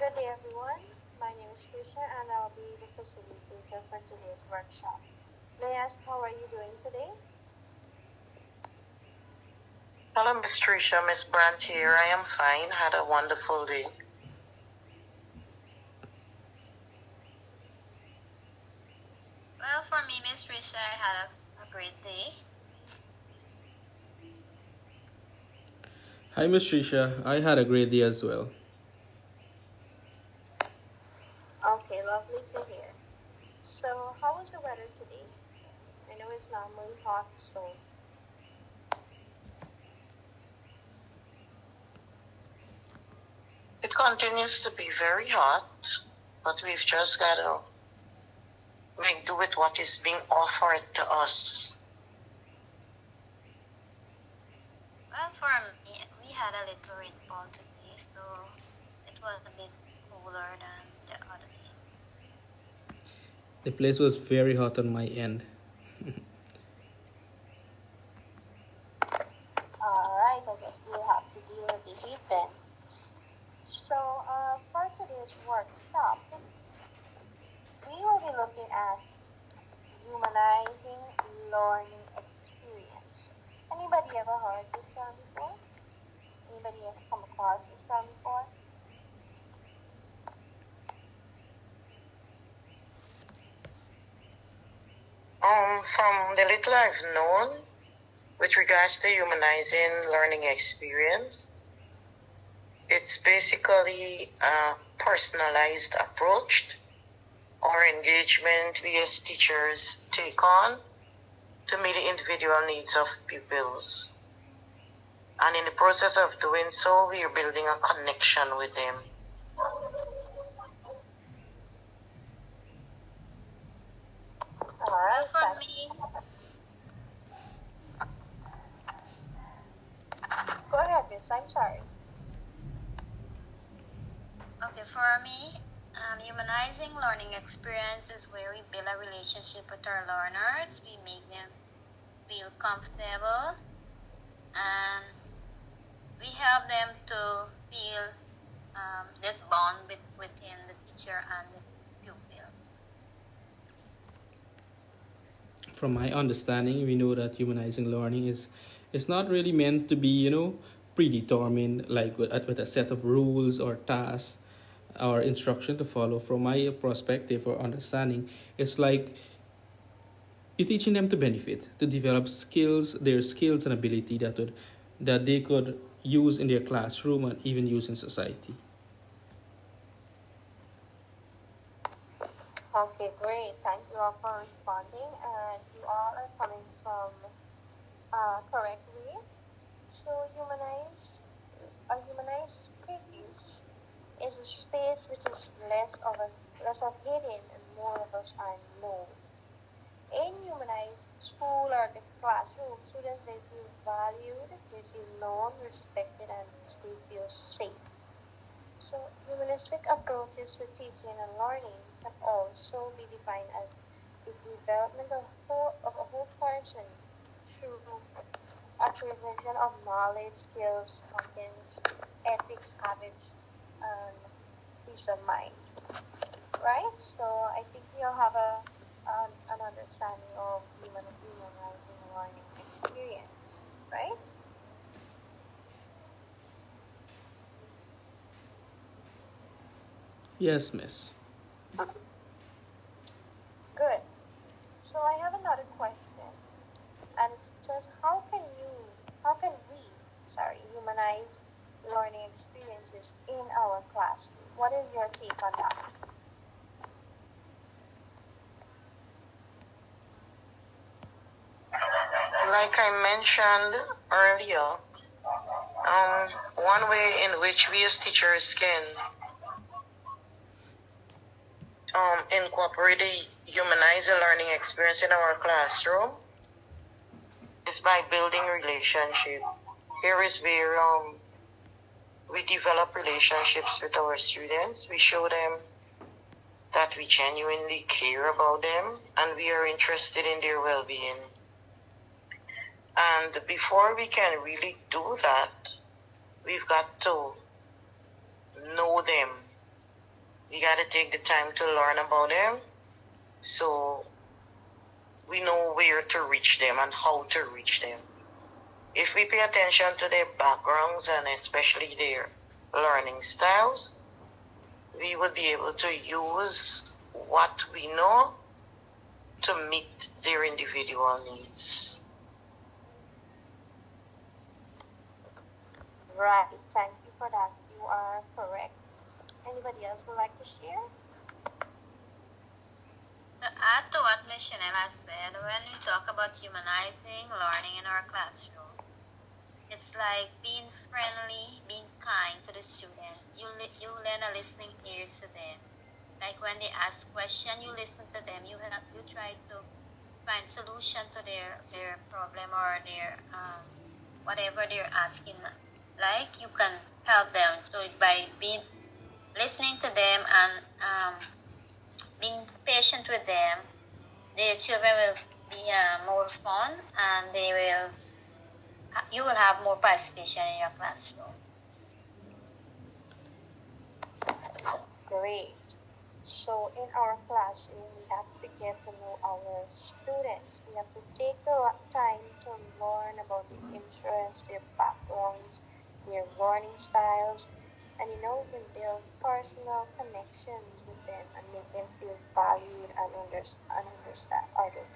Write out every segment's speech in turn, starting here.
Good day, everyone. My name is Trisha, and I'll be the facilitator for today's workshop. May I ask, how are you doing today? Hello, Miss Tricia. Miss Brandt here. I am fine. Had a wonderful day. Well, for me, Miss Trisha, I had a great day. Hi, Miss Trisha. I had a great day as well. Okay, lovely to hear. So, how was the weather today? I know it's normally hot, so It continues to be very hot, but we've just got to make do with what is being offered to us. Well, for me, we had a little rainfall today, so it was a bit cooler than the other day. The place was very hot on my end. alright, I guess we'll have to deal with the heat then. So, for today's workshop, we will be looking at humanizing learning experience. Anybody ever heard this term before? Anybody ever come across this term before? From the little I've known with regards to humanizing learning experience, it's basically a personalized approach or engagement we as teachers take on to meet the individual needs of pupils. And in the process of doing so, we are building a connection with them. Alright, For me, go ahead, Miss. I'm sorry. okay, for me, humanizing learning experience is where we build a relationship with our learners. We make them feel comfortable, and we help them to feel this bond within the teacher and the pupil. From my understanding, we know that humanizing learning is not really meant to be, predetermined, like with a set of rules or tasks or instruction to follow. From my perspective or understanding, it's like you're teaching them to benefit, to develop skills, their skills and ability that they could use in their classroom and even use in society. Okay, great. Thank you all for responding, and you all are coming from correct way. So, a humanized space is a space which is less of hidden and more of us are known. In humanized school or the classroom, students they feel valued, they feel known, respected, and they feel safe. So, humanistic approaches to teaching and learning can also be defined as the development of a whole person through acquisition of knowledge, skills, competence, ethics, habits, and peace of mind. Right? So, I think you'll have an understanding of humanizing learning experience. Right? Yes, miss. Good. So, I have another question. And it says, how can we, humanize learning experiences in our classroom? What is your take on that? Like I mentioned earlier, one way in which we as teachers can incorporate a humanize the learning experience in our classroom is by building relationship. Here is where we develop relationships with our students. We show them that we genuinely care about them and we are interested in their well-being. And before we can really do that, we've got to know them. got to take the time to learn about them so we know where to reach them and how to reach them. If we pay attention to their backgrounds and especially their learning styles, we will be able to use what we know to meet their individual needs. Right. Thank you for that. You are correct. Anybody else would like to share? To add to what Ms. Chanel has said, when we talk about humanizing learning in our classroom, it's like being friendly, being kind to the student. You lend a listening ear to them. Like when they ask question, you listen to them. You try to find solution to their problem or their whatever they're asking. Like you can help them. So by being listening to them and being patient with them, the children will be more fun and you will have more participation in your classroom. Great. So in our classroom, we have to get to know our students. We have to take the time to learn about their interests, their backgrounds, their learning styles, and we can build personal connections with them and make them feel valued and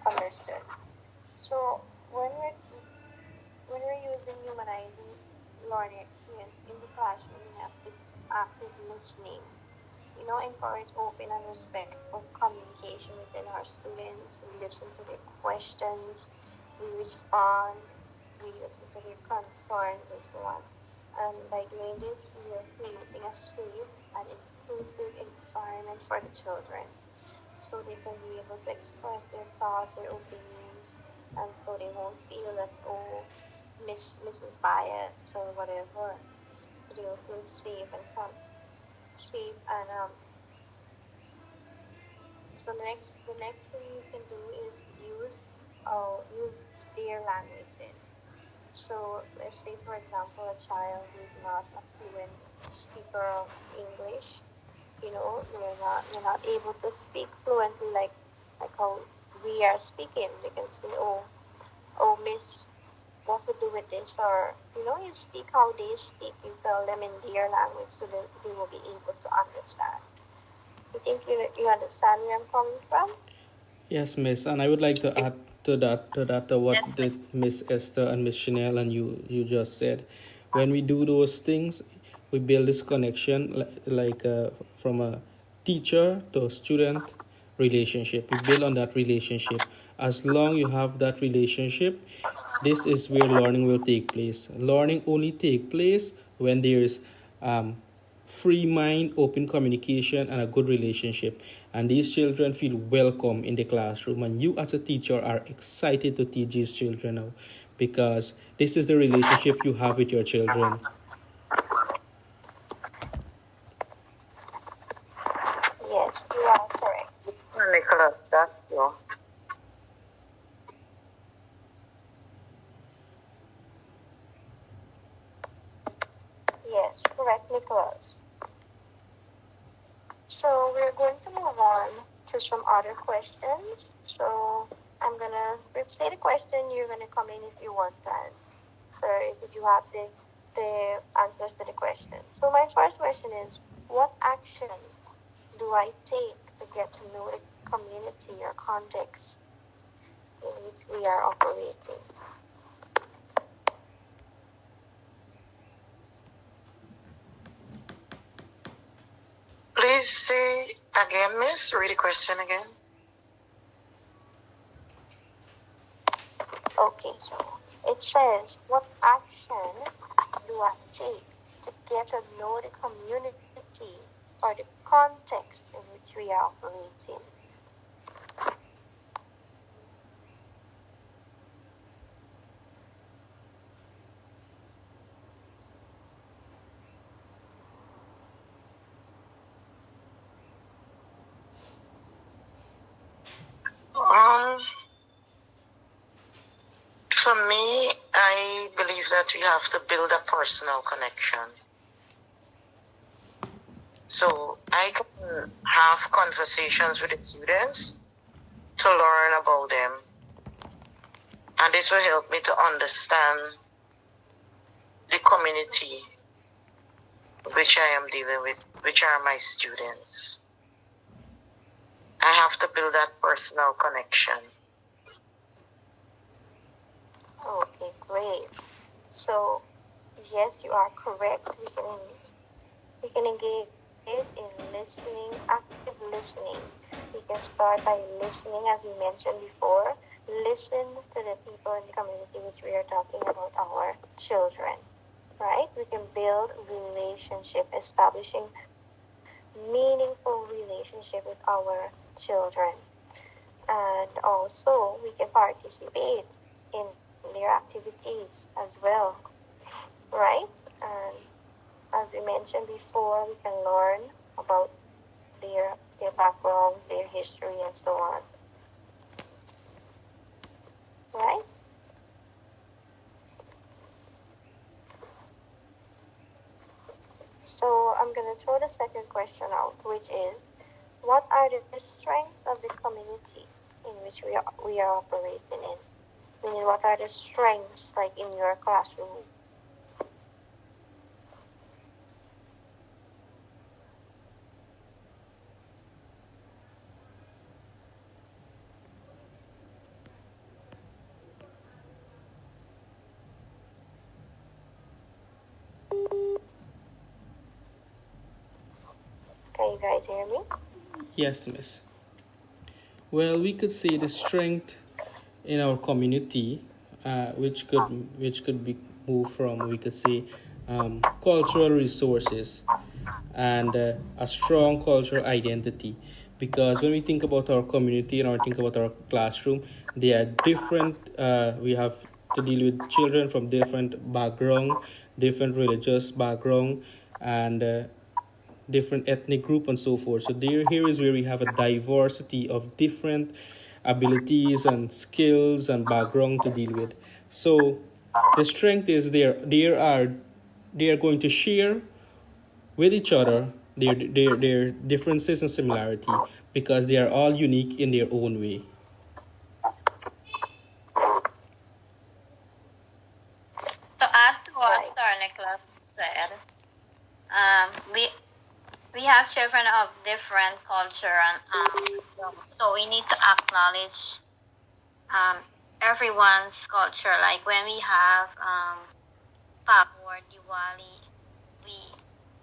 understood. So when we're using humanizing learning experience in the classroom, we have to active listening. Encourage open and respectful communication within our students. We listen to their questions, we respond, we listen to their concerns and so on. And by doing this, we are creating a safe and inclusive environment for the children, so they can be able to express their thoughts, their opinions, and so they won't feel that, Mrs. Bias or whatever. So they will feel safe and so the next thing you can do is use their language then. So let's say, for example, a child who is not a fluent speaker of English, they're not able to speak fluently like how we are speaking. They can say, oh, miss, what to do with this? Or, you speak how they speak. You tell them in their language so that they will be able to understand. You think you understand where I'm coming from? Yes, Miss, and I would like to add to that what Yes, did Miss Esther and Miss Chanel and you just said. When we do those things, we build this connection like from a teacher to student relationship. We build on that relationship. As long you have that relationship, this is where learning will take place. Learning only take place when there is free mind, open communication, and a good relationship. And these children feel welcome in the classroom. And you, as a teacher, are excited to teach these children now because this is the relationship you have with your children. Yes, you are correct. Nicholas, that's true. Yes, correct, Nicholas. So we're going to move on to some other questions. So I'm gonna replay the question. You're gonna come in if you want to answer, if you have the answers to the question. So my first question is, what action do I take to get to know the community or context in which we are operating? Please say again, miss. Read the question again. Okay, so it says, what action do I take to get to know the community or the context in which we are operating? For me, I believe that we have to build a personal connection. So I can have conversations with the students to learn about them. And this will help me to understand the community which I am dealing with, which are my students. I have to build that personal connection. Okay, great. So, yes, you are correct. We can engage in listening, active listening. We can start by listening, as we mentioned before. Listen to the people in the community which we are talking about, our children, right? We can build relationship, establishing meaningful relationship with our children. And also, we can participate in their activities as well, right? And as we mentioned before, we can learn about their backgrounds, their history, and so on, right? So I'm going to throw the second question out, which is, what are the strengths of the community in which we are operating in? Meaning, what are the strengths, like in your classroom? Can you guys hear me? Yes, miss. Well, we could say the strength in our community, which could be moved from, we could say, cultural resources and a strong cultural identity. Because when we think about our community and we think about our classroom, they are different. We have to deal with children from different background, different religious background, and different ethnic group and so forth. So here is where we have a diversity of different abilities and skills and background to deal with. So the strength is they are going to share with each other their differences and similarity because they are all unique in their own way. To add to what Right. Sir Nicholas said, we have children of different culture and so we need to acknowledge everyone's culture. Like when we have Pag or Diwali,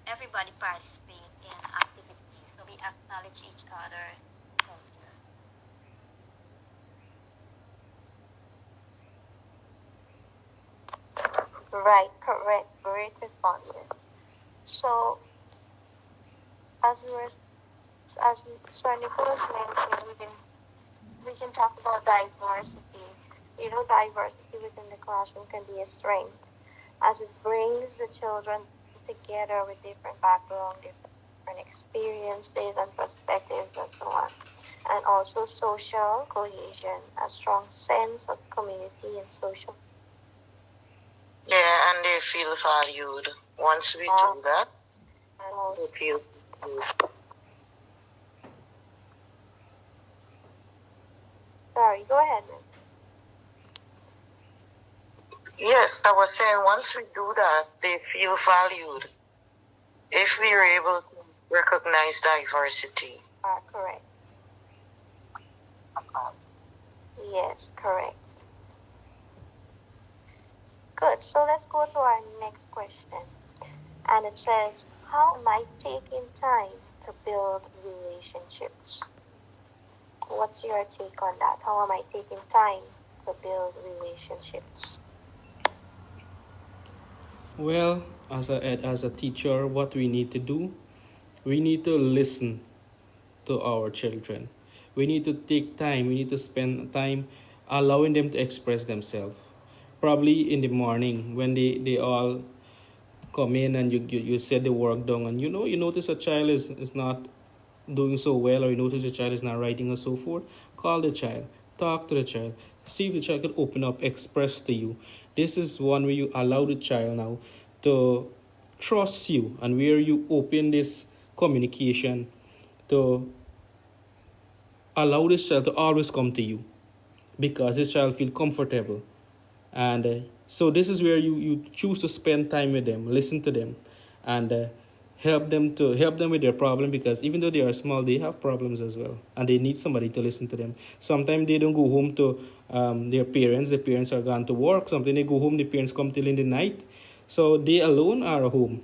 everybody participate in activities, so we acknowledge each other's culture. Right, correct. Great responses. So, as Sir Nicholas mentioned, we can talk about diversity. You know, diversity within the classroom can be a strength, as it brings the children together with different backgrounds, different experiences and perspectives, and so on. And also social cohesion, a strong sense of community and social. Yeah, and they feel valued. Once we do that, And also, they feel valued. sorry, go ahead, Miss. Yes, I was saying once we do that, they feel valued. If we are able to recognize diversity. Correct. Yes, correct. Good. So let's go to our next question. And it says, how am I taking time to build relationships? What's your take on that? How am I taking time to build relationships? Well, as a teacher, what we need to do, we need to listen to our children. We need to take time. We need to spend time allowing them to express themselves. Probably in the morning when they all come in and you set the work down and you notice a child is not doing so well, or you notice a child is not writing or so forth, call the child, talk to the child, see if the child can open up, express to you. This is one way you allow the child now to trust you, and where you open this communication to allow this child to always come to you because this child feel comfortable. And so this is where you choose to spend time with them, listen to them, and help them with their problem, because even though they are small, they have problems as well, and they need somebody to listen to them. Sometimes they don't go home to their parents. The parents are gone to work. Sometimes they go home, the parents come till in the night, so they alone are home.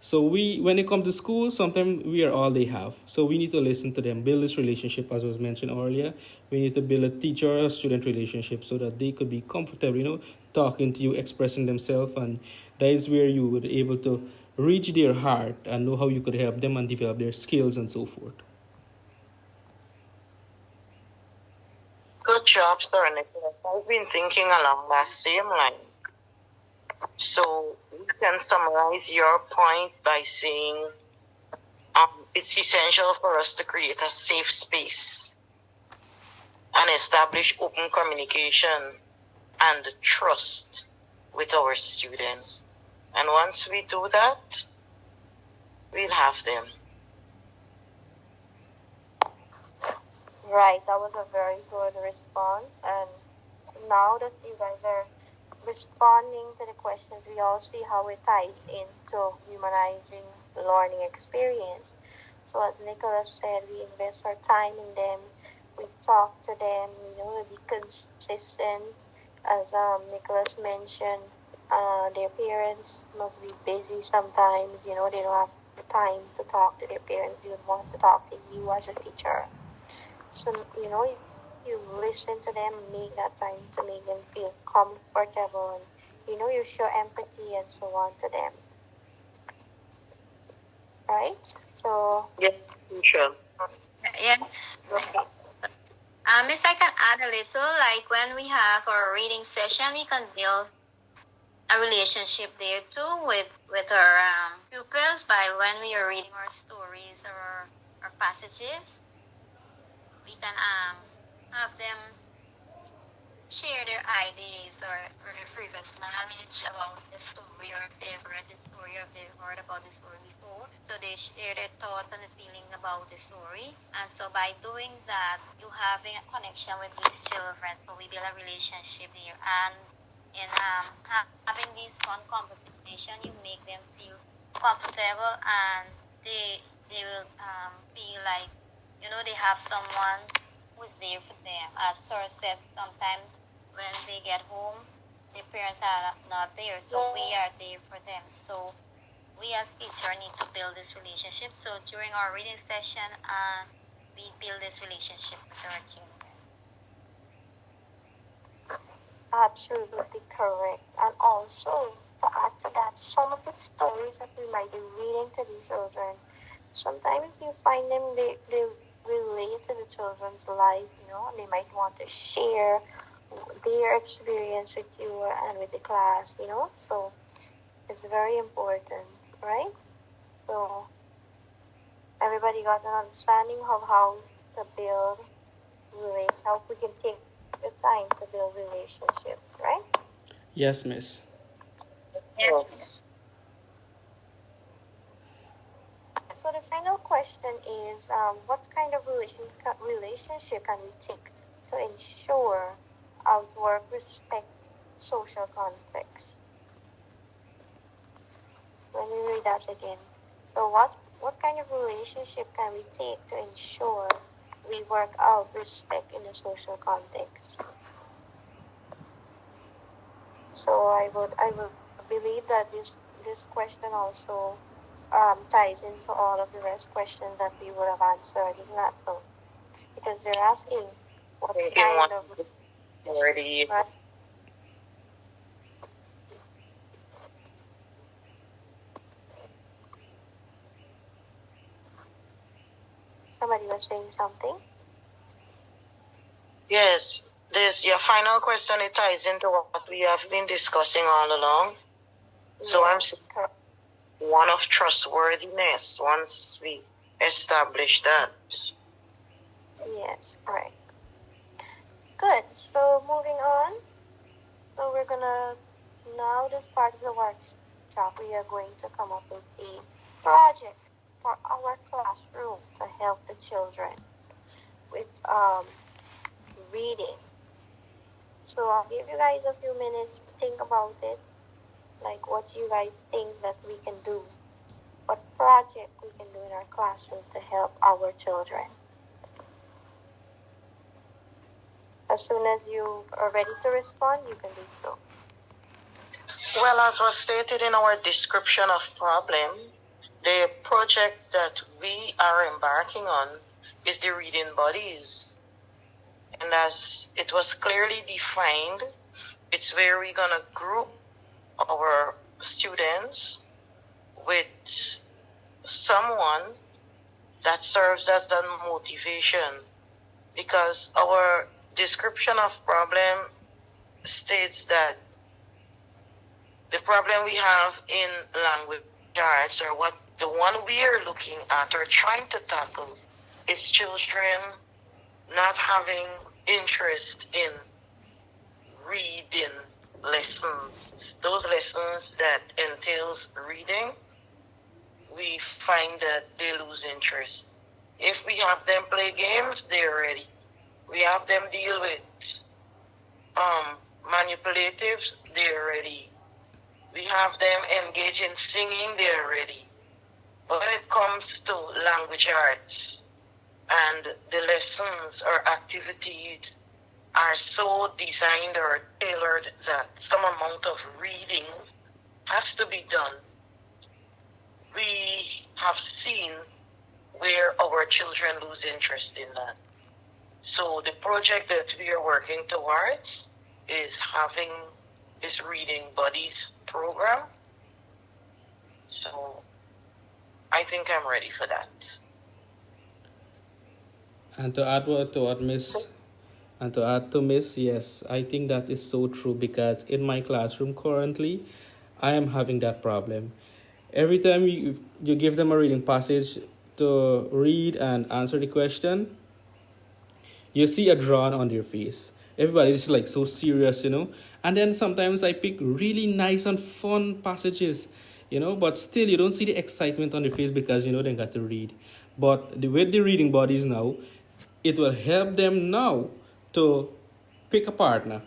So when they come to school, sometimes we are all they have. So we need to listen to them, build this relationship, as was mentioned earlier. We need to build a teacher-student relationship so that they could be comfortable, talking to you, expressing themselves, and that is where you would be able to reach their heart and know how you could help them and develop their skills and so forth. Good job, Sir Nicholas. I've been thinking along that same line. So we can summarize your point by saying it's essential for us to create a safe space and establish open communication and trust with our students. And once we do that, we'll have them. Right, that was a very good response. And now that you guys are responding to the questions, we all see how it ties into humanizing learning experience. So as Nicholas said, we invest our time in them, we talk to them, we be consistent. As Nicholas mentioned, their parents must be busy sometimes, they don't have the time to talk to their parents. They would want to talk to you as a teacher. So, you listen to them, make that time to make them feel comfortable, and, you show empathy and so on to them. Right? So. Yes, sure. Yes. Okay. Miss, I can add a little, like when we have our reading session, we can build a relationship there too with our pupils by when we are reading our stories or our passages. We can have them share their ideas or their previous knowledge about the story, or if they've read the story or if they've heard about the story before. So they share their thoughts and the feeling about the story. And so by doing that, you having a connection with these children. So we build a relationship here. And in having these fun conversations, you make them feel comfortable, and they will feel like, they have someone who's there for them. As Sir said, sometimes when they get home, their parents are not there, so we are there for them. So we as teachers need to build this relationship. So during our reading session, we build this relationship with our children. Absolutely correct. And also, to add to that, some of the stories that we might be reading to the children, sometimes you find them, they relate to the children's life, and they might want to share their experience with you and with the class, so it's very important, right? So everybody got an understanding of how to build how we can take the time to build relationships, right? Yes, miss. Yes. So the final question is, what kind of relationship can we take to ensure outwork respect social context? Let me read that again. So what kind of relationship can we take to ensure we work out respect in a social context? So I would believe that this question also ties into all of the rest questions that we would have answered, isn't that so? Because they're asking what kind of already. Right? Somebody was saying something? Yes, this your final question. It ties into what we have been discussing all along. So I'm saying one of trustworthiness. Once we establish that. Yes, correct. Good. So moving on. So we're gonna now this part of the workshop we are going to come up with a project for our classroom to help the children with reading. So I'll give you guys a few minutes to think about it, like what you guys think that we can do, what project we can do in our classroom to help our children. As soon as you are ready to respond, you can do so. Well, as was stated in our description of problem, the project that we are embarking on is the reading buddies. And as it was clearly defined, it's where we're going to group our students with someone that serves as the motivation, because our description of problem states that the problem we have in language arts, or what the one we are looking at or trying to tackle, is children not having interest in reading lessons. Those lessons that entails reading, we find that they lose interest. If we have them play games, they're ready. We have them deal with manipulatives, they're ready. We have them engage in singing, they're ready. But when it comes to language arts and the lessons or activities are so designed or tailored that some amount of reading has to be done, we have seen where our children lose interest in that. So the project that we are working towards is having this reading buddies program. So I think I'm ready for that. And to add to Miss, yes, I think that is so true, because in my classroom currently, I am having that problem. Every time you give them a reading passage to read and answer the question, you see a drawn on their face. Everybody is like so serious, And then sometimes I pick really nice and fun passages, but still you don't see the excitement on their face, because they got to read. But with the reading buddies now, it will help them now to pick a partner,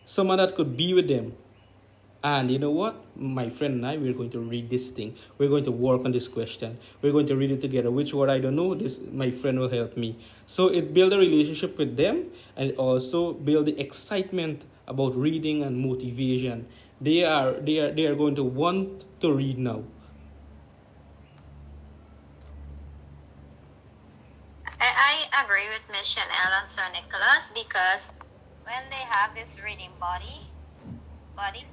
someone that could be with them. And you know what? My friend and I, we're going to read this thing. We're going to work on this question. We're going to read it together. Which word I don't know, this my friend will help me. So it builds a relationship with them, and it also build the excitement about reading and motivation. They are going to want to read now. I agree with Miss Chanel and Sir Nicholas, because when they have this reading buddies,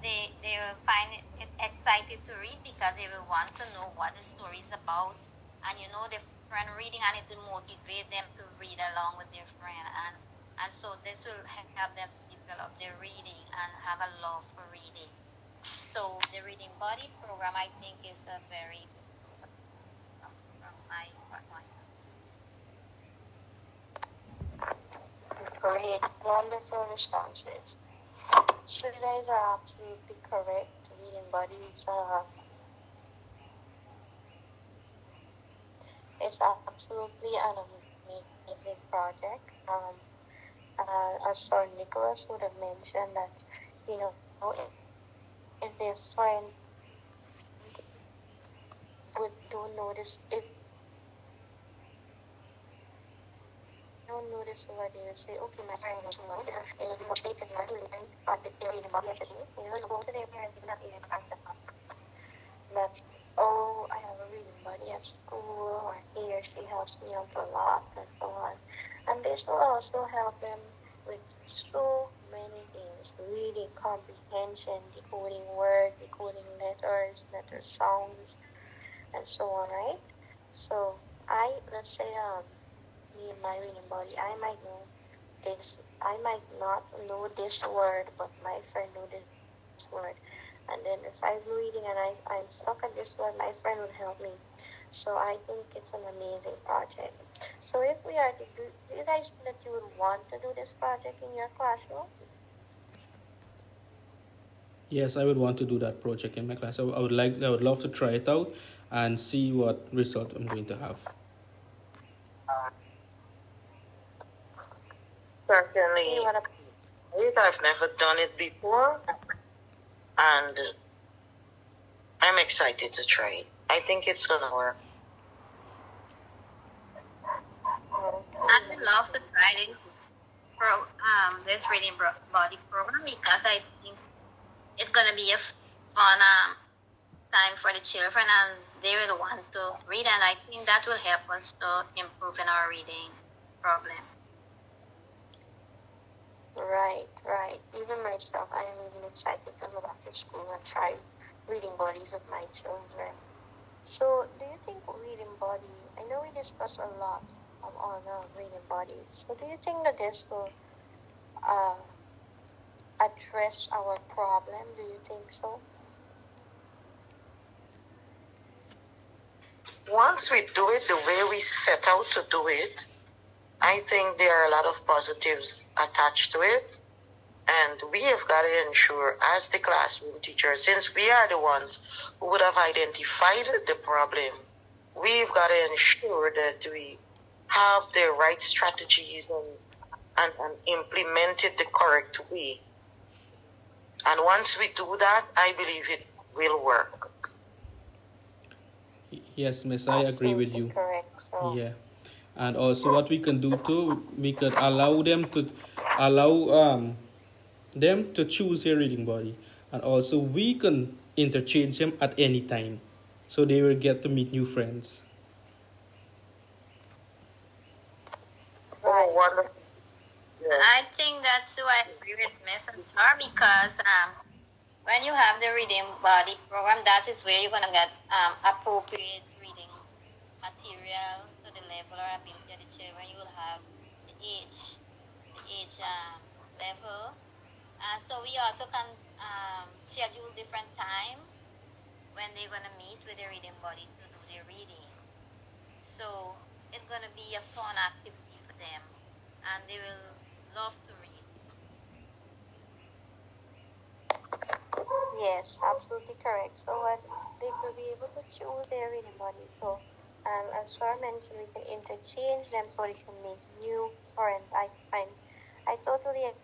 they will find it excited to read, because they will want to know what the story is about. And the friend reading, and it will motivate them to read along with their friend. And so this will help them develop their reading and have a love for reading. So the reading buddy program, I think, is a very from my point. Great, wonderful responses. So you guys are absolutely correct. Reading buddies, it's absolutely an amazing project. As Sir Nicholas would have mentioned, that if their friend don't notice, if don't notice what they say, okay, my friend was not there, and the mistake is not doing anything, but they're reading about it, go to their parents, not even contact them. But, oh, I have a reading buddy at school, or he or she helps me out a lot, and so on. And this will also help them with so many things: reading comprehension, decoding words, decoding letters, letter sounds, and so on, right? So let's say me and my reading buddy, I might not know this word, but my friend knows this word. And then if I'm reading and I'm stuck at this word, my friend would help me. So I think it's an amazing project. So if we are to do you guys think that you would want to do this project in your classroom? Yes, I would want to do that project in my class. I would love to try it out, and see what result I'm going to have. Certainly, You wanna I've never done it before, and I'm excited to try it. I think it's gonna work. I would love to try this reading body program because I think it's gonna be a fun time for the children and they will want to read, and I think that will help us to improve in our reading problem. Right. Even myself, I am even excited to go back to school and try reading bodies with my children. So, do you think reading body? I know we discussed a lot on reading bodies. So, do you think that this will address our problem? Do you think so? Once we do it the way we set out to do it, I think there are a lot of positives attached to it. And we have got to ensure, as the classroom teachers, since we are the ones who would have identified the problem, we've got to ensure that we have the right strategies and implement it the correct way. And once we do that, I believe it will work. Yes, Miss, I agree with you. Correct. So, Yeah, and also what we can do too, we could allow them to choose their reading body, and also we can interchange them at any time, so they will get to meet new friends. Oh, wonderful. Yeah. I think that's who I agree with Miss Ansar because when you have the reading body program, that is where you're gonna get appropriate reading material to the level or ability of the children. You will have the age level, and so we also can schedule different time when they're gonna meet with the reading body to do their reading. So it's gonna be a fun activity for them, and they will love to read. yes, absolutely correct. So, what they will be able to choose their reading body. So, as Sir mentioned, we can interchange them so they can make new friends. I totally agree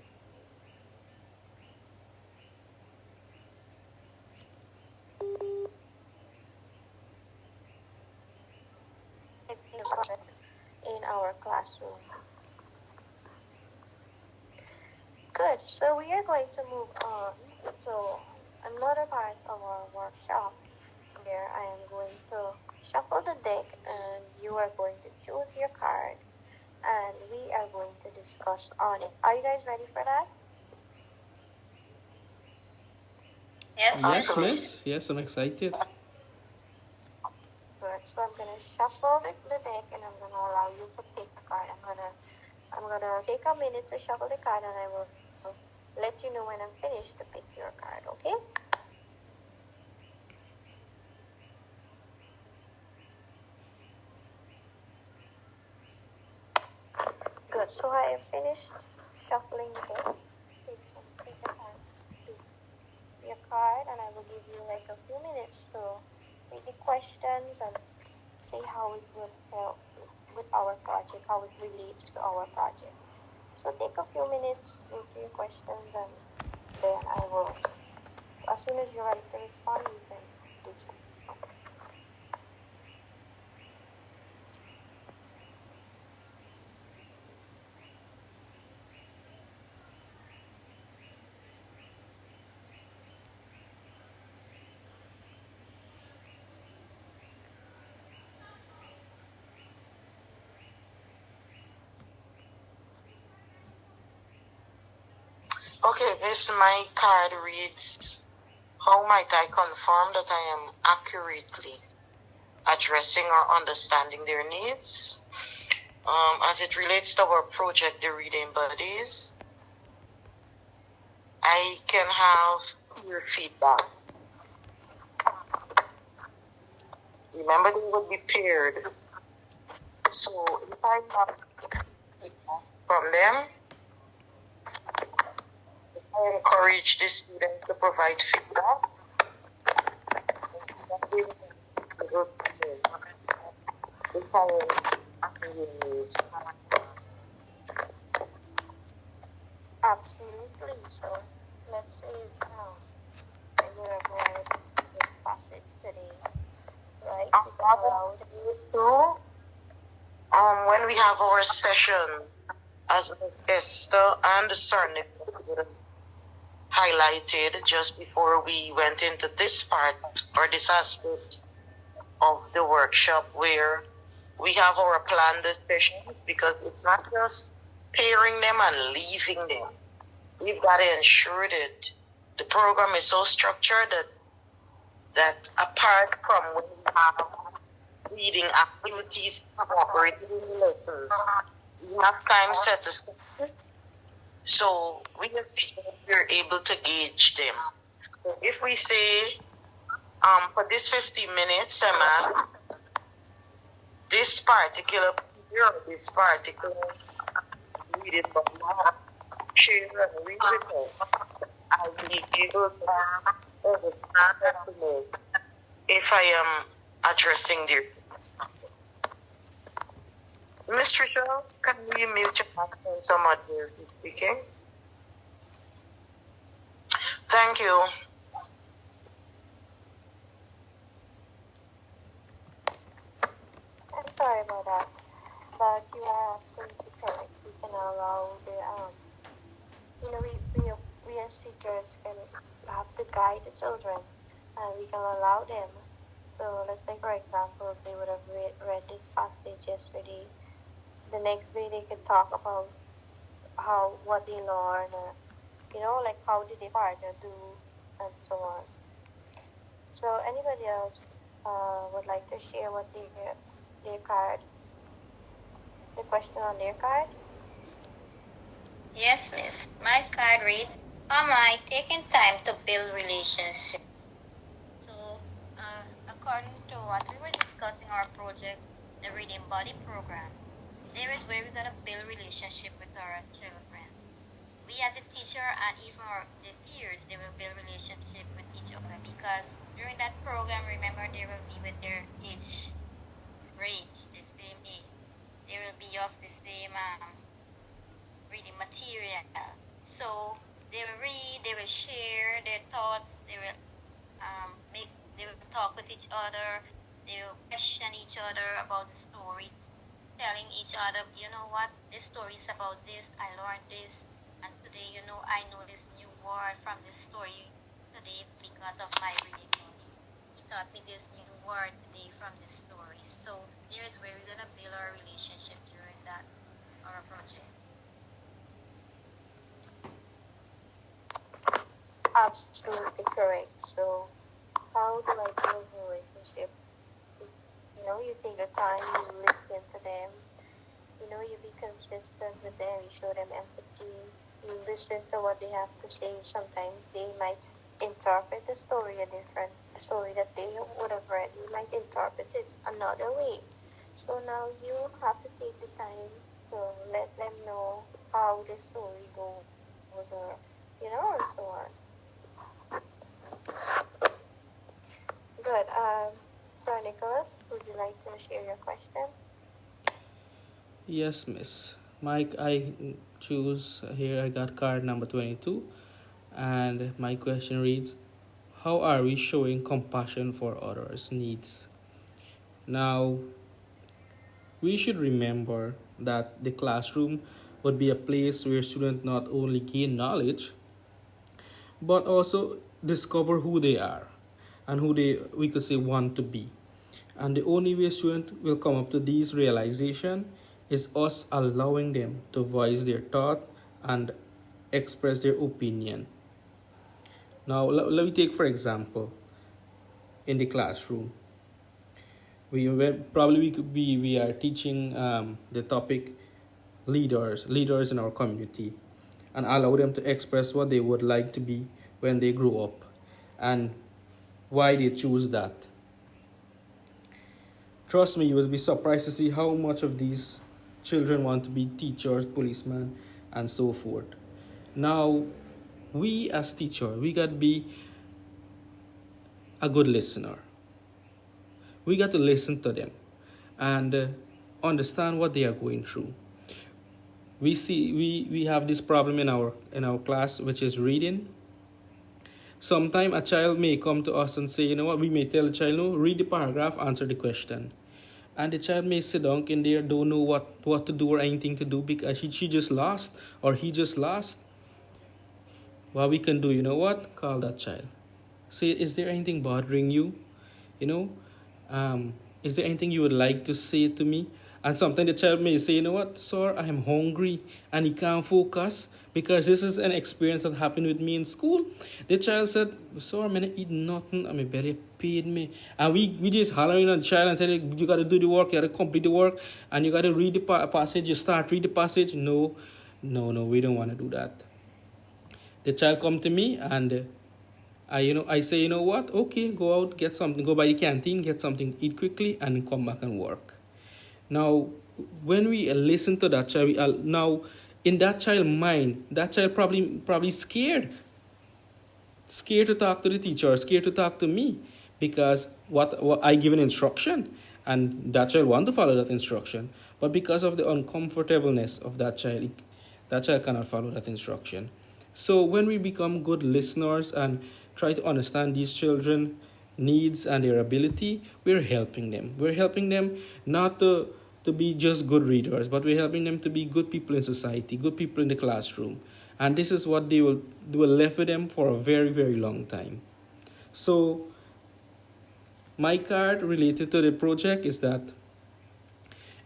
in our classroom. Good. So we are going to move on to another part of our workshop where I am going to shuffle the deck and you are going to choose your card and we are going to discuss on it. Are you guys ready for that? Yes, Yes, Miss. Yes, I'm excited. Good. So I'm gonna shuffle the deck and I'm gonna allow you to pick the card. I'm gonna take a minute to shuffle the card and I will let you know when I'm finished to pick your card, okay? Good. So I have finished shuffling the deck. Take your time to pick your card and I will give you like a few minutes to read the questions and see how it will help with our project, how it relates to our project. So take a few minutes, look your questions, and then I will, as soon as you're ready to respond, you can do so. Okay, this my card reads, how might I confirm that I am accurately addressing or understanding their needs? As it relates to our project, the Reading Buddies, I can have your feedback. Remember, they will be paired. So if I have feedback from them, I encourage the students to provide feedback. able to define your needs. Absolutely. So let's say I would have read this passage today, right? We can allow them. So, when we have our session, as Esther and Sarnik highlighted just before we went into this part or this aspect of the workshop, where we have our planned sessions, because it's not just pairing them and leaving them. We've got to ensure that the program is so structured that apart from when we have reading activities incorporated in the lessons, we have time set aside so we're able to gauge them. So if we say, for this 50 minutes, I'm asked this particular period or this particular reading, but not share and read with us, I'll be able to understand and to know if I am addressing their. Miss Trisha, can you mute your mic when someone is speaking? Thank you. I'm sorry about that, but you are absolutely correct. We can allow the we as teachers can have to guide the children, and we can allow them. So let's say, for example, if they would have read this passage yesterday, the next day they could talk about what they learn, like how did their partner do, and so on. So anybody else would like to share what their card, the question on their card? Yes, miss. My card read, am I taking time to build relationships? So, according to what we were discussing our project, the Reading Body program, there is where we're going to build relationship with our children. We as a teacher and even the peers, they will build relationship with each other, because during that program, remember, they will be with their age range, the same age. They will be of the same reading material. So they will read, they will share their thoughts, they will talk with each other, they will question each other about the story, telling each other, you know what, this story is about this, I learned this, and today, I know this new word from this story today because of my reading. He taught me this new word today from this story. So there is where we're gonna build our relationship during that our project. Absolutely correct. So how do I build a relationship? You take your time, you listen to them, you be consistent with them, you show them empathy, you listen to what they have to say. Sometimes they might interpret the story the story that they would have read, you might interpret it another way. So now you have to take the time to let them know how the story goes, or, and so on. Good. Sir Nicholas, would you like to share your question? Yes, miss. Mike, I choose here, I got card number 22, and my question reads, how are we showing compassion for others' needs? Now, we should remember that the classroom would be a place where students not only gain knowledge, but also discover who they are and who we could say, want to be. And the only way students will come up to these realization is us allowing them to voice their thought and express their opinion. Now, let me take for example, in the classroom, we are teaching the topic leaders in our community, and allow them to express what they would like to be when they grow up and why they choose that. Trust me, you will be surprised to see how much of these children want to be teachers, policemen, and so forth. Now, we as teachers, we got to be a good listener. We got to listen to them and understand what they are going through. We have this problem in our class, which is reading. Sometimes a child may come to us and say, you know what, we may tell the child, no, read the paragraph, answer the question. And the child may sit down in there, don't know what to do or anything to do because she just lost or he just lost. What we can do, you know what? Call that child. Say, is there anything bothering you? You know, is there anything you would like to say to me? And sometimes the child may say, you know what, sir, I am hungry, and he can't focus because this is an experience that happened with me in school. The child said, sir, I'm not eating nothing, and my belly paid me. And we just hollering at the child and tell you got to do the work, you got to complete the work, and you got to read the passage, you start read the passage. No, we don't want to do that. The child come to me and I say, you know what? Okay, go out, get something, go by the canteen, get something, eat quickly, and come back and work. Now, when we listen to that child, now in that child's mind, that child probably scared to talk to the teacher, scared to talk to me, because what I give an instruction, and that child want to follow that instruction, but because of the uncomfortableness of that child cannot follow that instruction. So when we become good listeners and try to understand these children needs and their ability, we're helping them. We're helping them not to be just good readers, but we're helping them to be good people in society, good people in the classroom. And this is what they will left with them for a very, very long time. So my card related to the project is that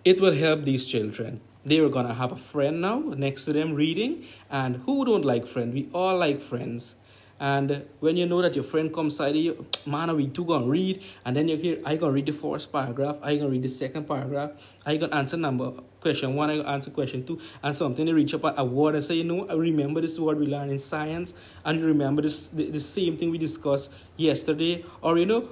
it will help these children. They are gonna have a friend now next to them reading, and who don't like friends? We all like friends. And when you know that your friend comes side of you, man, we two gonna read, and then you hear, I gonna read the first paragraph, I gonna read the second paragraph, I gonna answer question 1, I gonna answer question 2, and something they reach up a word and say, you know, I remember this word we learned in science, and you remember the same thing we discussed yesterday, or you know,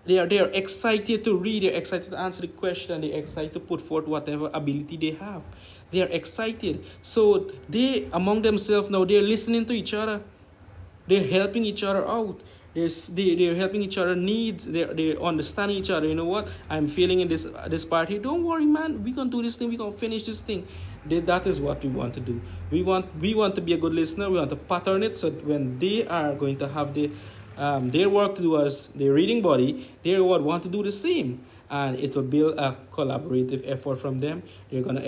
they are excited to read, they're excited to answer the question, they're excited to put forth whatever ability they have. They are excited. So they among themselves now they're listening to each other. They're helping each other out. They're helping each other needs. They're understanding each other. You know what? I'm feeling in this part here. Don't worry, man. We're gonna do this thing. We're gonna finish this thing. That is what we want to do. We want to be a good listener. We want to pattern it so when they are going to have their work to do as their reading body, they want to do the same, and it will build a collaborative effort from them. They're gonna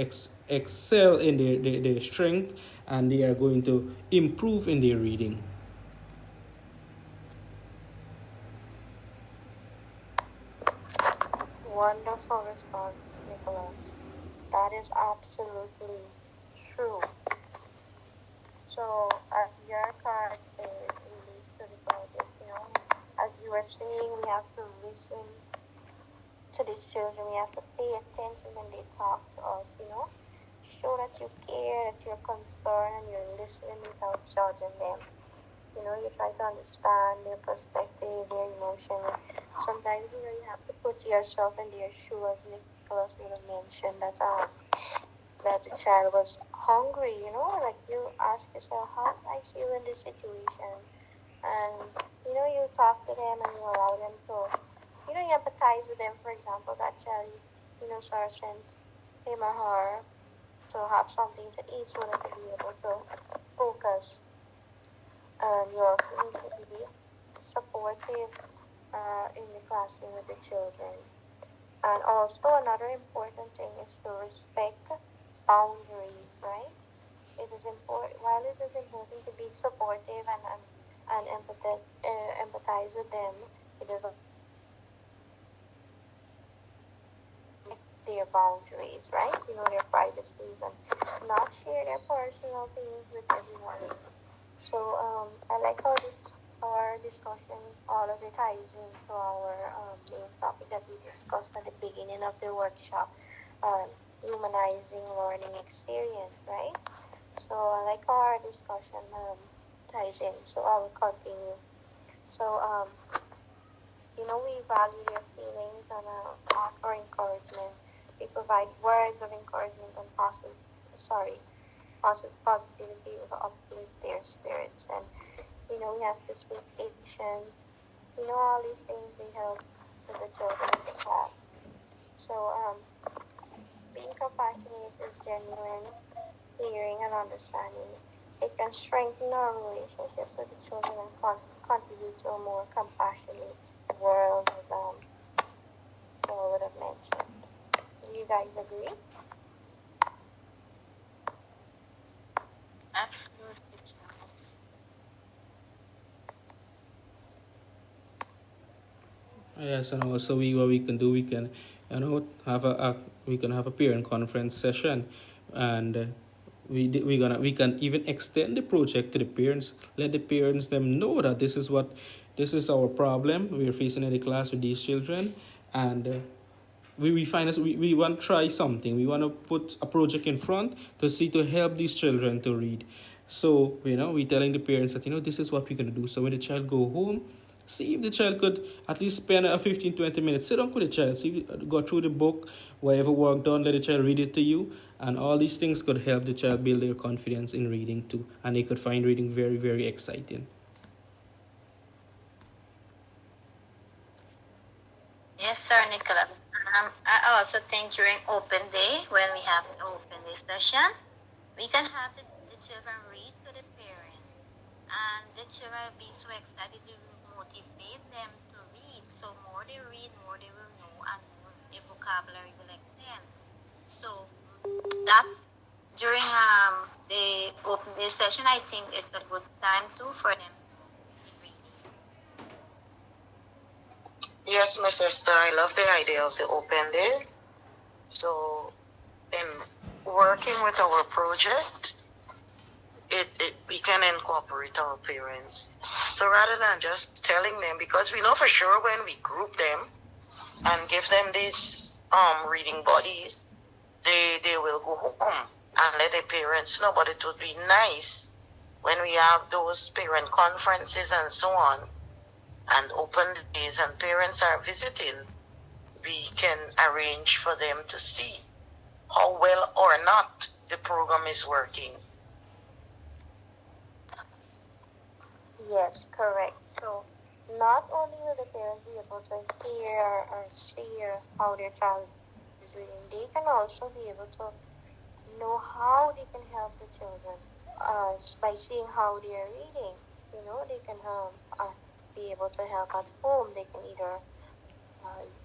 excel in their strength, and they are going to improve in their reading. Wonderful response, Nicholas. That is absolutely true. So, as your card says, release to the project, as you were saying, we have to listen to these children. We have to pay attention when they talk to us, Show that you care, that you're concerned, and you're listening without judging them. You try to understand their perspective, their emotion. Sometimes, you have to put yourself in their shoes, as Nicholas mentioned, that the child was hungry, like you ask yourself, how do I feel in this situation? And, you talk to them and you allow them to, you empathize with them. For example, that child, sort of sent him or her to have something to eat so that they be able to focus. And you also need to be supportive in the classroom with the children. And also another important thing is to respect boundaries, right? It is important. While it is important to be supportive and empathize with them, it is their boundaries, right? Their privacies, and not share their personal things with everyone. So I like how our discussion, all of it ties into our main topic that we discussed at the beginning of the workshop, humanizing learning experience, right? So I like how our discussion ties in. So I will continue. So we value their feelings and offer encouragement. We provide words of encouragement and positivity to uplift their spirits. And we have to speak patient. All these things they help with the children in the class. So, being compassionate is genuine, caring, and understanding. It can strengthen our relationships with the children and contribute to a more compassionate world, as Sarah would have mentioned. Do you guys agree? Absolutely, Charles. Yes, and also what we can do, we can, have we can have a parent conference session, and we can even extend the project to the parents. Let the parents them know that this is our problem we are facing in the class with these children, and we find us we want to try something. We want to put a project in front to help these children to read. So we telling the parents that this is what we're gonna do. So when the child go home, see if the child could at least spend a 15-20 minutes. Sit down with the child, see go through the book, whatever work done, let the child read it to you, and all these things could help the child build their confidence in reading too, and they could find reading very, very exciting. Yes, sir, Nicholas. I also think during open day, when we have the open day session, we can have the children read to the parent. And the children will be so excited to motivate them to read. So more they read, more they will know, and more the vocabulary will extend. So that during the open day session, I think it's a good time too for them to be reading. Yes, my sister, I love the idea of the open day. So, in working with our project, we can incorporate our parents. So rather than just telling them, because we know for sure when we group them and give them these reading buddies, they will go home and let the parents know. But it would be nice when we have those parent conferences and so on, and open days and parents are visiting, we can arrange for them to see how well or not the program is working. Yes, correct. So, not only will the parents be able to hear or see how their child is reading, they can also be able to know how they can help the children by seeing how they are reading. They can be able to help at home. They can either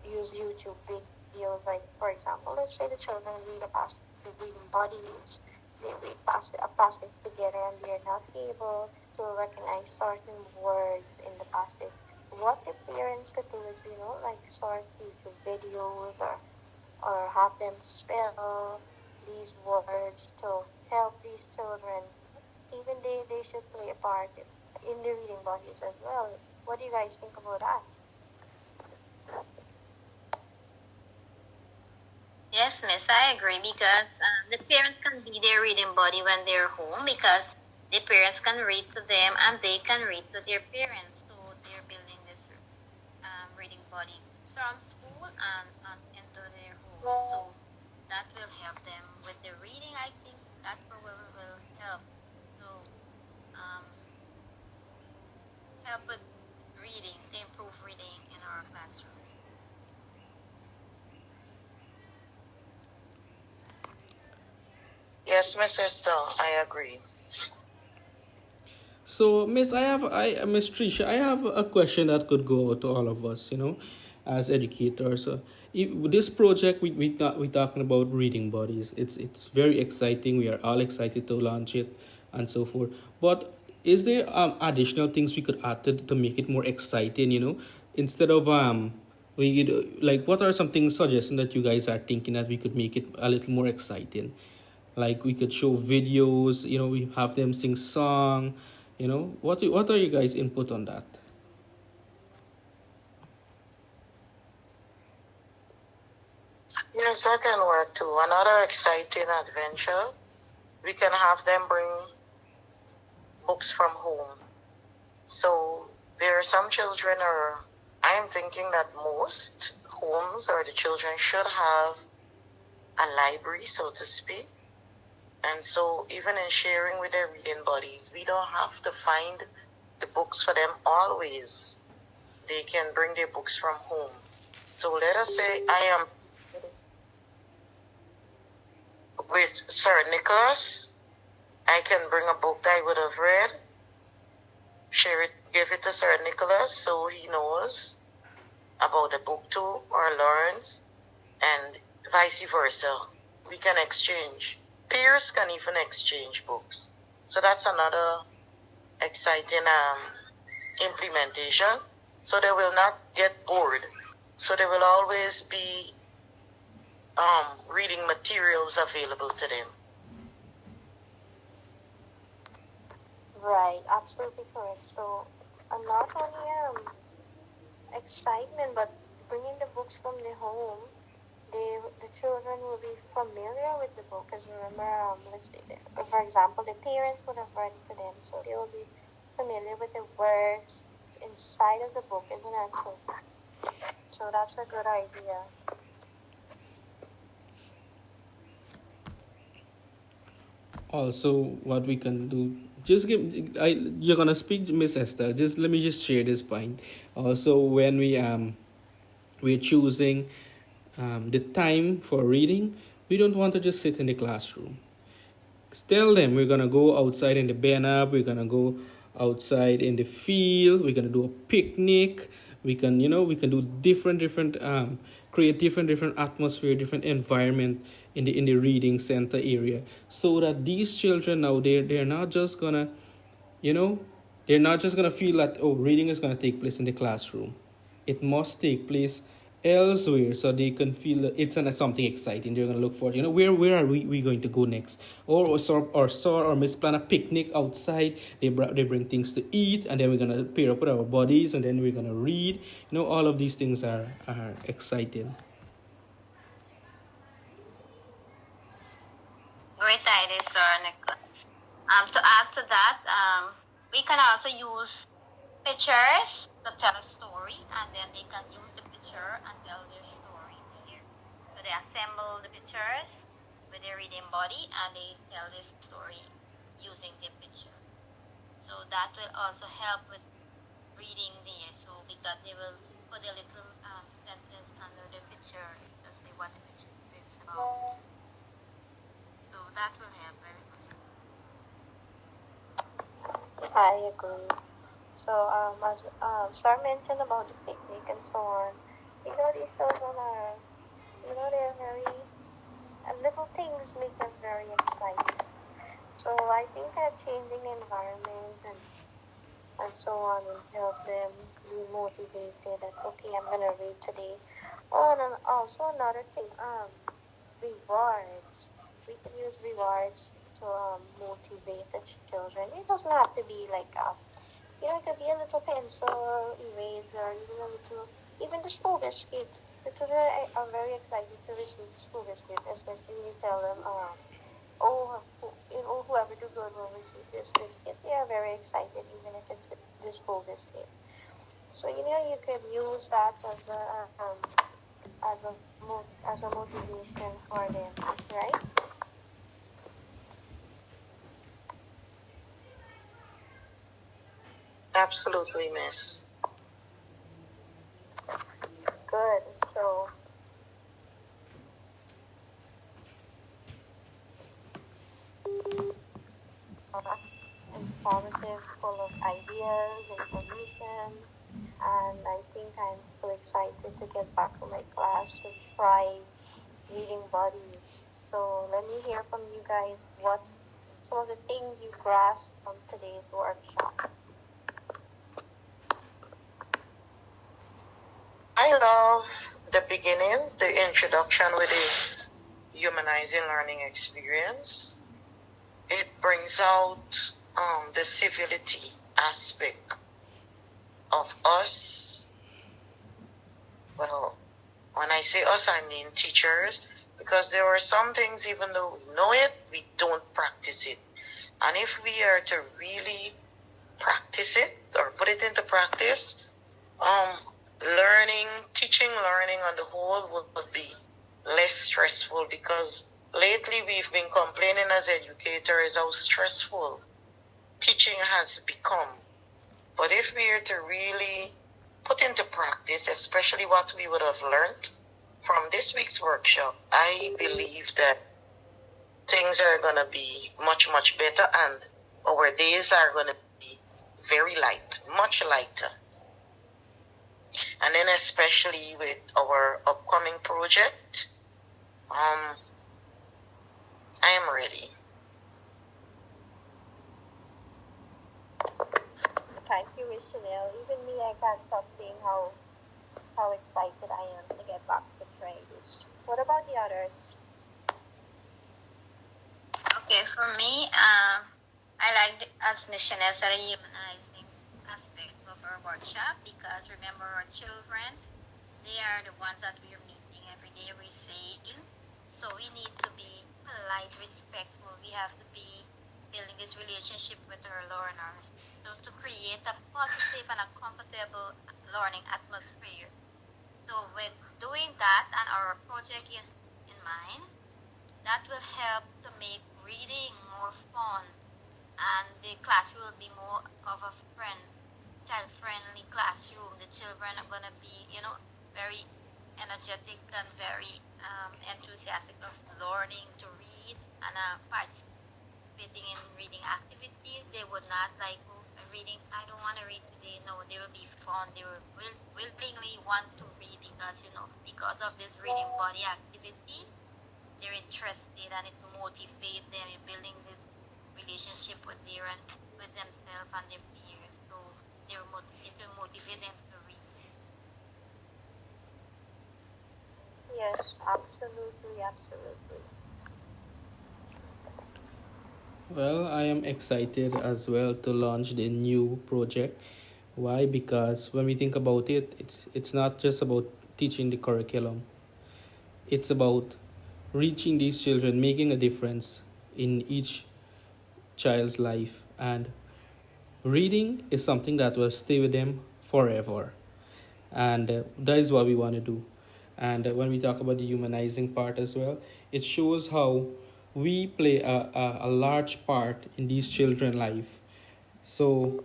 use YouTube videos, like for example, let's say the children read the reading buddies. They read a passage together and they are not able to recognize certain words in the passage. What the parents could do is, like sort YouTube videos or have them spell these words to help these children. Even they should play a part in the reading buddies as well. What do you guys think about that? Yes, miss, I agree, because the parents can be their reading buddy when they're home, because the parents can read to them and they can read to their parents. So they're building this reading buddy from school and into their home. So that will help them with the reading. I think that will help to help with reading, to improve reading in our classroom. Yes, my sister, I agree. So, Miss Trisha, I have a question that could go out to all of us, as educators. This project we talking about reading buddies. It's very exciting. We are all excited to launch it, and so forth. But is there additional things we could add to make it more exciting? Instead of like, what are some things suggestions that you guys are thinking that we could make it a little more exciting? Like we could show videos. We have them sing song. What are you guys' input on that? Yes, that can work too. Another exciting adventure, we can have them bring books from home. So there are some children, or I am thinking that most homes or the children should have a library, so to speak. And so even in sharing with their reading buddies, we don't have to find the books for them always. They can bring their books from home. So let us say I am with Sir Nicholas. I can bring a book that I would have read, share it, give it to Sir Nicholas so he knows about the book too or learns, and vice versa. We can exchange. Peers can even exchange books. So that's another exciting implementation. So they will not get bored. So there will always be reading materials available to them. Right, absolutely correct. So, not only excitement, but bringing the books from the home, the children will be familiar with the book. Because remember, for example, the parents would have read it to them, so they will be familiar with the words inside of the book, isn't it? So that's a good idea. Also, what we can do, just you're gonna speak, Miss Esther. Just let me just share this point. Also, when we're choosing the time for reading, we don't want to just sit in the classroom. Tell them we're gonna go outside in the banner, we're gonna go outside in the field, we're gonna do a picnic. We can do different create different atmosphere, different environment in the reading center area, so that these children now they're not just gonna you know they're not just gonna feel that, oh, reading is gonna take place in the classroom. It must take place elsewhere, so they can feel that it's something exciting. They're gonna look for, where are we going to go next, or Miss plan a picnic outside. They bring things to eat, and then we're gonna pair up with our bodies, and then we're gonna read. All of these things are exciting. Great idea, Sir Nicholas. To add to that, we can also use pictures to tell a story, and then they can use the picture and tell their story there. So they assemble the pictures with their reading body, and they tell this story using the picture. So that will also help with reading there. So because they will put a little sentence under the picture to say what the picture is about. So that will help very much. I agree. So, as Sir mentioned about the picnic and so on, these children are, they're very, little things make them very excited. So I think that changing the environment and so on will help them be motivated that, okay, I'm going to read today. Oh, and also another thing, rewards. We can use rewards to motivate the children. It doesn't have to be like it could be a little pencil, eraser, even the school biscuit. The children are very excited to receive the school biscuit, especially when you tell them, whoever do good will receive this biscuit. They are very excited, even if it's the school biscuit. So you could use that as a motivation for them, right? Absolutely, miss. Good. So, informative, full of ideas, information, and I think I'm so excited to get back to my class to try reading bodies. So let me hear from you guys what some of the things you grasped from today's workshop. I love the beginning, the introduction with the humanizing learning experience. It brings out the civility aspect of us. Well, when I say us, I mean teachers, because there are some things, even though we know it, we don't practice it. And if we are to really practice it or put it into practice, teaching learning on the whole would be less stressful, because lately we've been complaining as educators how stressful teaching has become. But if we are to really put into practice, especially what we would have learned from this week's workshop, I believe that things are going to be much, much better, and our days are going to be very light, much lighter. And then especially with our upcoming project, I am ready. Thank you, Miss Chanel. Even me, I can't stop saying how excited I am to get back to try this. What about the others? Okay, for me, I like, as Ms. Chanel said, the humanizing aspect of our workshop, because remember, our children, they are the ones that we are meeting every day, we say. So we need to be polite, respectful. We have to be building this relationship with our learners. So to create a positive and a comfortable learning atmosphere. So with doing that and our project in mind, that will help to make reading more fun, and the classroom will be more of a child-friendly classroom. The children are going to be, very energetic and very enthusiastic of learning to read and participating in reading activities. They would not like, reading, I don't want to read today. No, they will be fun. They will willingly want to read because of this reading body activity. They're interested, and it motivates them in building this relationship with themselves and their peers. So it will motivate them to read. Yes, absolutely, absolutely. Well, I am excited as well to launch the new project. Why? Because when we think about it, it's not just about teaching the curriculum. It's about reaching these children, making a difference in each child's life. And reading is something that will stay with them forever. And that is what we want to do. And when we talk about the humanizing part as well, it shows how we play a large part in these children's life. So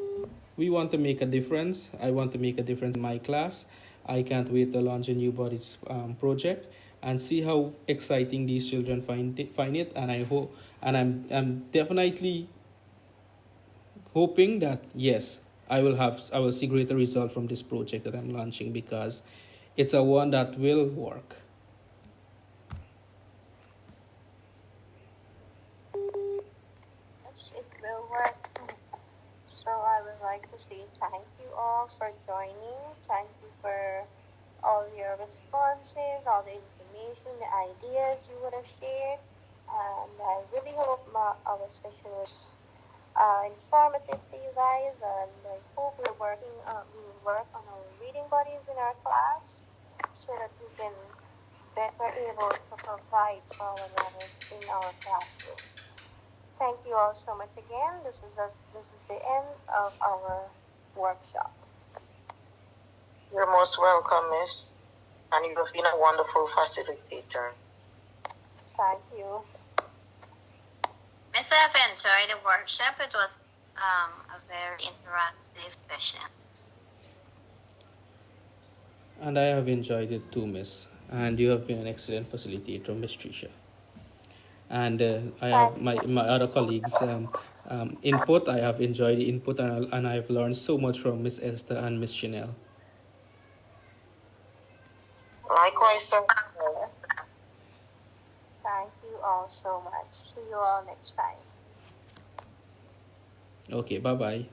we want to make a difference. I want to make a difference in my class. I can't wait to launch a new bodies project and see how exciting these children find it. And I hope, and I'm definitely hoping that yes, I will see greater result from this project that I'm launching, because it's a one that will work. Yes, it will work. So I would like to say thank you all for joining. Thank you for all your responses, all the information, the ideas you would have shared. And I really hope our session was informative to you guys. And I hope we will work on our reading buddies in our class so that we can better able to provide for our learners in our classroom. Thank you all so much again. This is the end of our workshop. You're most welcome, Miss. And you have been a wonderful facilitator. Thank you. Miss, I've enjoyed the workshop. It was a very interactive session. And I have enjoyed it too, Miss. And you have been an excellent facilitator, Miss Tricia. And I have my other colleagues' input. I have enjoyed the input, and I have learned so much from Miss Esther and Miss Chanel. Likewise, sir. Thank you all so much. See you all next time. Okay, bye bye.